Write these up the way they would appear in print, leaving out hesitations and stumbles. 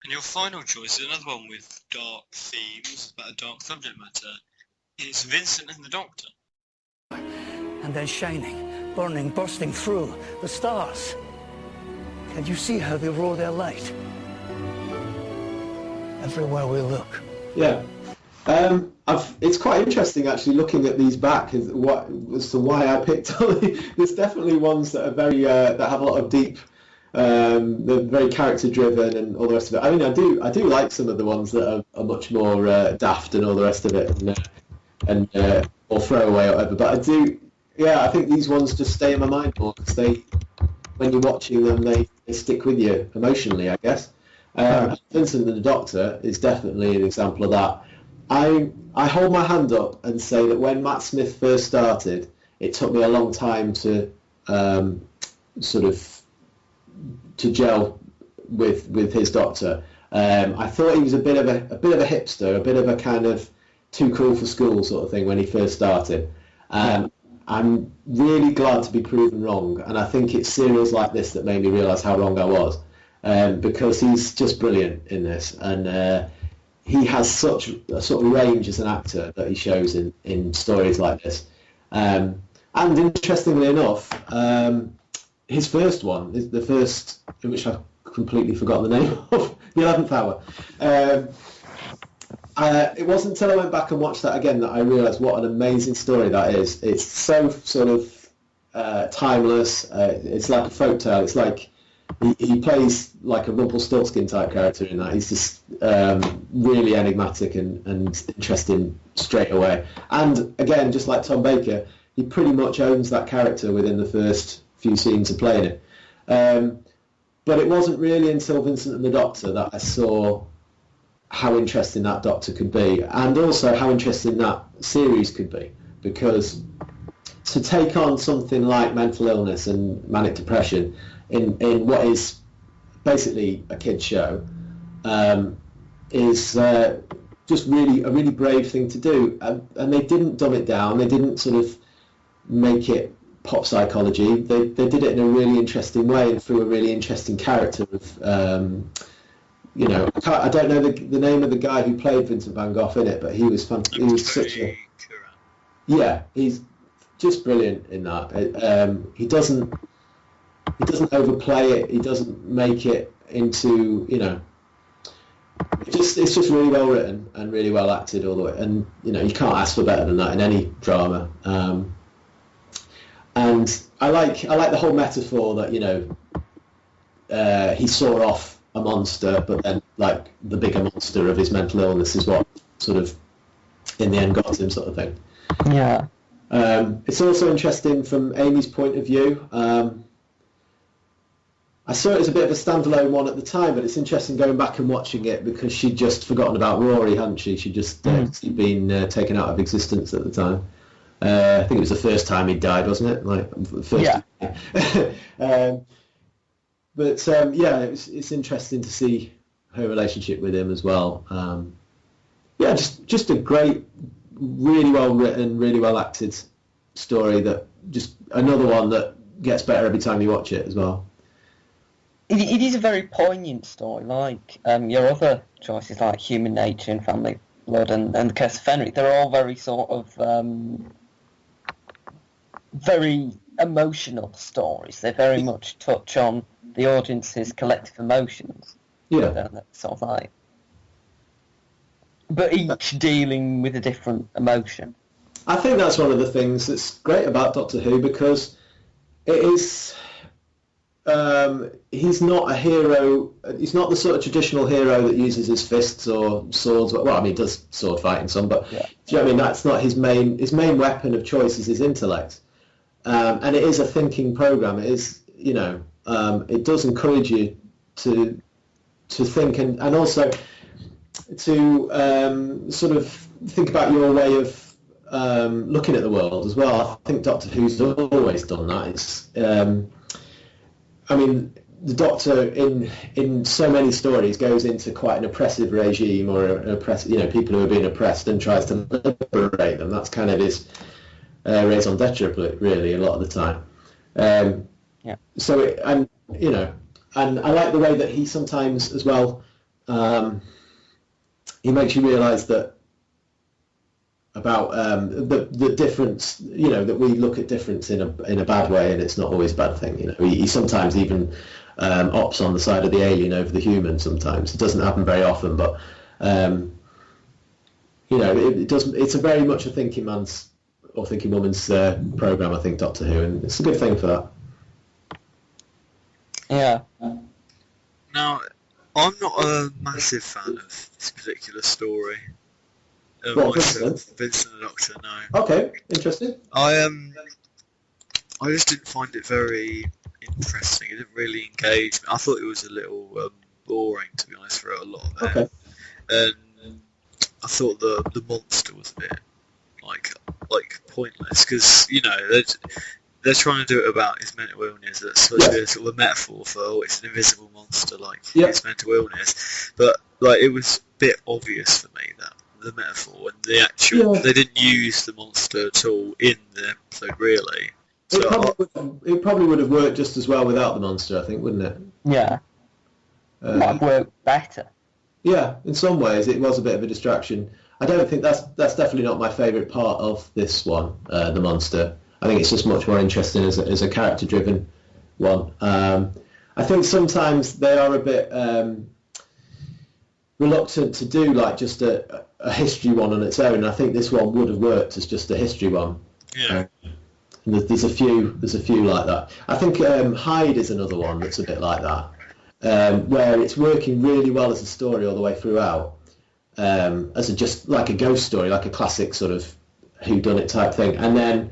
And your final choice is another one with dark themes, about a dark subject matter. It's Vincent and the Doctor. And then shining, burning, bursting through the stars. Can you see how they roll their light? Everywhere we look. Yeah. It's quite interesting actually looking at these back as to why I picked on. There's definitely ones that are very that have a lot of deep, they're very character driven and all the rest of it. I mean, I do like some of the ones that are much more daft and all the rest of it, and or throwaway or whatever. But I think these ones just stay in my mind more because when you're watching them, they stick with you emotionally, I guess. Vincent and the Doctor is definitely an example of that. I hold my hand up and say that when Matt Smith first started, it took me a long time to to gel with his Doctor. I thought he was a bit of a hipster, a bit of a kind of too cool for school sort of thing when he first started. I'm really glad to be proven wrong, and I think it's serials like this that made me realise how wrong I was, because he's just brilliant in this, and he has such a sort of range as an actor that he shows in stories like this. And interestingly enough, his first one, the first in which I've completely forgotten the name of, The 11th Hour. It wasn't until I went back and watched that again that I realised what an amazing story that is. It's so sort of timeless. It's like a folktale. It's like he plays like a Rumpelstiltskin type character in that. He's just really enigmatic and interesting straight away. And again, just like Tom Baker, he pretty much owns that character within the first few scenes of playing it. But it wasn't really until Vincent and the Doctor that I saw how interesting that Doctor could be, and also how interesting that series could be, because to take on something like mental illness and manic depression in what is basically a kid's show is just really a really brave thing to do, and they didn't dumb it down. They didn't sort of make it pop psychology. They did it in a really interesting way and through a really interesting character of I don't know the name of the guy who played Vincent van Gogh in it, but he was fun. He was such a he's just brilliant in that. He doesn't overplay it. He doesn't make it into it's just really well written and really well acted all the way. And you can't ask for better than that in any drama. And I like the whole metaphor that he saw off a monster, but then like the bigger monster of his mental illness is what sort of in the end got him, sort of thing. Yeah. It's also interesting from Amy's point of view. I saw it as a bit of a standalone one at the time, but it's interesting going back and watching it because she'd just forgotten about Rory, hadn't she? She'd just he'd been taken out of existence at the time. I think it was the first time he died, wasn't it? Like the first. Yeah. It's interesting to see her relationship with him as well. Just a great, really well written, really well acted story. That just another one that gets better every time you watch it as well. It is a very poignant story, like your other choices, like Human Nature and Family Blood and The Curse of Fenric. They're all very sort of very emotional stories. They very much touch on the audience's collective emotions. Yeah. Sort of like, but each dealing with a different emotion. I think that's one of the things that's great about Doctor Who, because it is. He's not a hero. He's not the sort of traditional hero that uses his fists or swords. Well, I mean, he does sword fighting some, but do you know what I mean? That's not his main. His main weapon of choice is his intellect, and it is a thinking program. It is, it does encourage you to think and also to sort of think about your way of looking at the world as well. I think Doctor Who's always done that. It's I mean, the Doctor in so many stories goes into quite an oppressive regime or people who are being oppressed and tries to liberate them. That's kind of his raison d'etre, really, a lot of the time. So and I like the way that he sometimes as well he makes you realise that about the difference, that we look at difference in a bad way, and it's not always a bad thing. He sometimes even opts on the side of the alien over the human. Sometimes it doesn't happen very often, but it does. It's a very much a thinking man's or thinking woman's program, I think, Doctor Who, and it's a good thing for that. Yeah. Now, I'm not a massive fan of this particular story. What, Vincent? Vincent the Doctor, no. Okay, interesting. I just didn't find it very interesting. It didn't really engage me. I thought it was a little boring, to be honest, for a lot of it. Okay. And I thought the monster was a bit like pointless, because they're trying to do it about his mental illness. That's supposed to be a sort of a metaphor for it's an invisible monster, his mental illness. But it was a bit obvious for me that the metaphor and the actual they didn't use the monster at all in the episode, really. So it probably would have worked just as well without the monster, I think, wouldn't it? Yeah. Might have worked better. Yeah, in some ways it was a bit of a distraction. I don't think that's definitely not my favourite part of this one, the monster. I think it's just much more interesting as a character-driven one. I think sometimes they are a bit reluctant to do just a history one on its own. I think this one would have worked as just a history one. Yeah. There's a few like that. I think Hyde is another one that's a bit like that, where it's working really well as a story all the way throughout, as just like a ghost story, like a classic sort of whodunit type thing, and then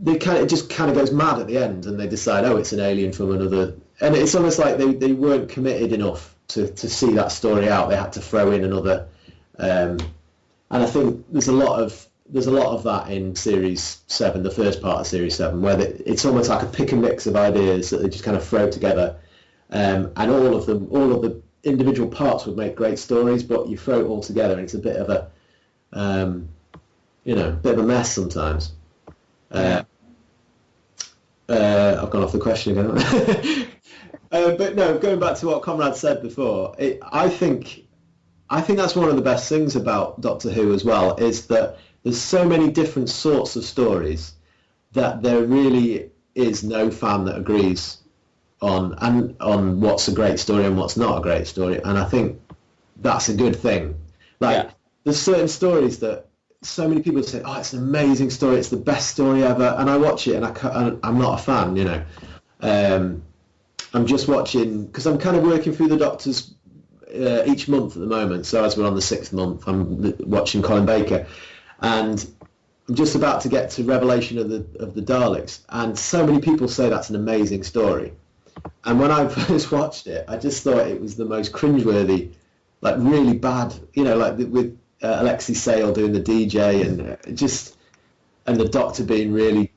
it just kind of goes mad at the end, and they decide, it's an alien from another, and it's almost like they weren't committed enough to see that story out. They had to throw in another, and I think there's a lot of that in Series 7, the first part of Series 7, where it's almost like a pick and mix of ideas that they just kind of throw together, and all of the individual parts would make great stories, but you throw it all together and it's a bit of a bit of a mess sometimes. I've gone off the question again. But no, going back to what Conrad said before, I think that's one of the best things about Doctor Who as well, is that there's so many different sorts of stories that there really is no fan that agrees on what's a great story and what's not a great story, and I think that's a good thing. There's certain stories that so many people say, it's an amazing story, it's the best story ever, and I watch it and I'm not a fan. I'm just watching because I'm kind of working through the Doctors each month at the moment. So as we're on the 6th month, I'm watching Colin Baker, and I'm just about to get to Revelation of the Daleks, and so many people say that's an amazing story. And when I first watched it, I just thought it was the most cringeworthy, really bad, with Alexei Sale doing the DJ and the Doctor being really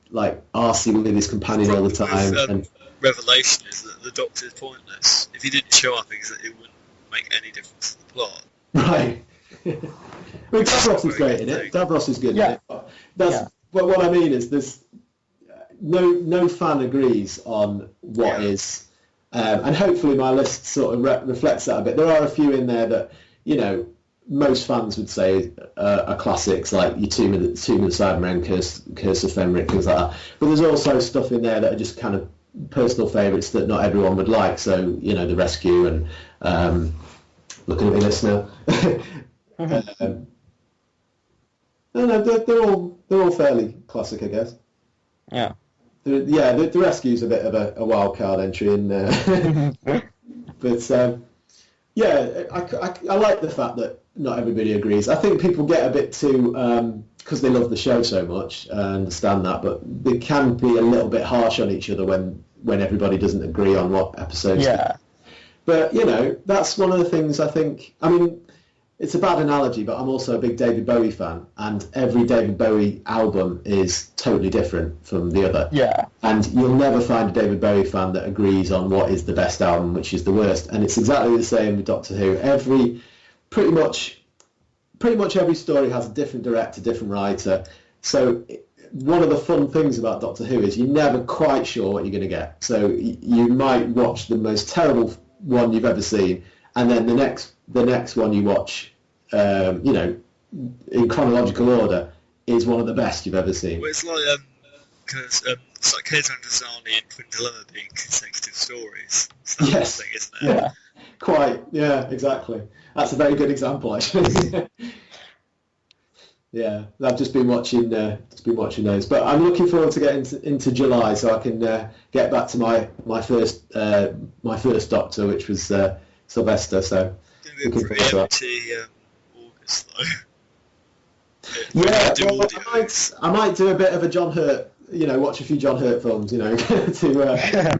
arsey with his companion all the time. And Revelation is that the Doctor is pointless. If he didn't show up, it wouldn't make any difference to the plot. Right. Well, Davros is great in it. Davros is good in it. But what I mean is there's no fan agrees on what is, and hopefully my list sort of reflects that a bit. There are a few in there that most fans would say are classics, like your Tomb of the Cybermen, Curse of Fenric, things like that. But there's also stuff in there that are just kind of personal favourites that not everyone would like. So The Rescue and looking at me, listener. No, they're all fairly classic, I guess. Yeah. The Rescue's a bit of a wild card entry in there. But I like the fact that not everybody agrees. I think people get a bit too, because they love the show so much, I understand that, but they can be a little bit harsh on each other when everybody doesn't agree on what episodes. Yeah. But, that's one of the things I think, it's a bad analogy, but I'm also a big David Bowie fan, and every David Bowie album is totally different from the other. Yeah. And you'll never find a David Bowie fan that agrees on what is the best album, which is the worst. And it's exactly the same with Doctor Who. Pretty much every story has a different director, different writer. So one of the fun things about Doctor Who is you're never quite sure what you're going to get. So you might watch the most terrible one you've ever seen, and then the next one you watch, you know, in chronological order, is one of the best you've ever seen. Well, it's like it's like Keizo and Tazani and Twin Dilemma being consecutive stories. It's that Yes. thing, isn't it? Yeah, quite. Yeah, exactly. That's a very good example, actually. Yeah, I've just been watching those, but I'm looking forward to getting into July so I can get back to my first Doctor, which was Sylvester. So It's going to be a looking pretty forward to empty August, though. yeah, Do well, audios. I might do a bit of a John Hurt, you know, watch a few John Hurt films, you know, to.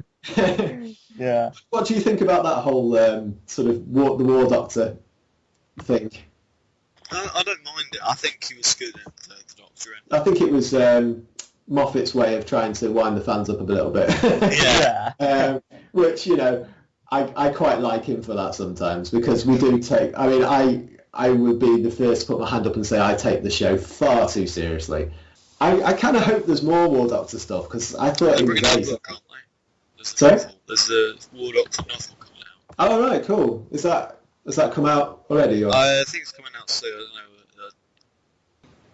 Yeah. What do you think about that whole sort of the War Doctor thing? I don't mind it. I think he was good in the Doctor. I think it was Moffat's way of trying to wind the fans up a little bit. Yeah. Which, you know, I quite like him for that sometimes, because we do take. I mean, I would be the first to put my hand up and say I take the show far too seriously. I kind of hope there's more War Doctor stuff, because I thought They're it was bringing out a amazing. book, aren't they? There's a Sorry? novel. There's a War Doctor novel coming out. Oh, right, cool. Has that come out already? Or? I think it's coming out soon. I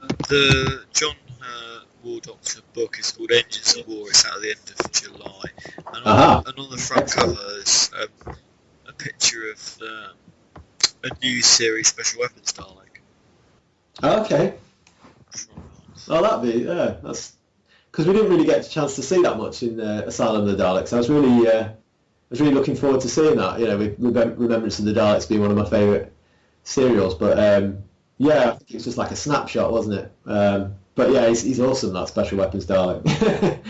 don't know. The John War Doctor book is called Engines of War. It's out at the end of July. And on the front cover is a picture of a new series, Special Weapons Dalek. Oh, okay. Oh, that'd be that's because we didn't really get a chance to see that much in Asylum of the Daleks. I was really looking forward to seeing that. You know, with Remembrance of the Daleks being one of my favourite serials, but yeah, I think it was just like a snapshot, wasn't it? But yeah, he's awesome, that Special Weapons Dalek.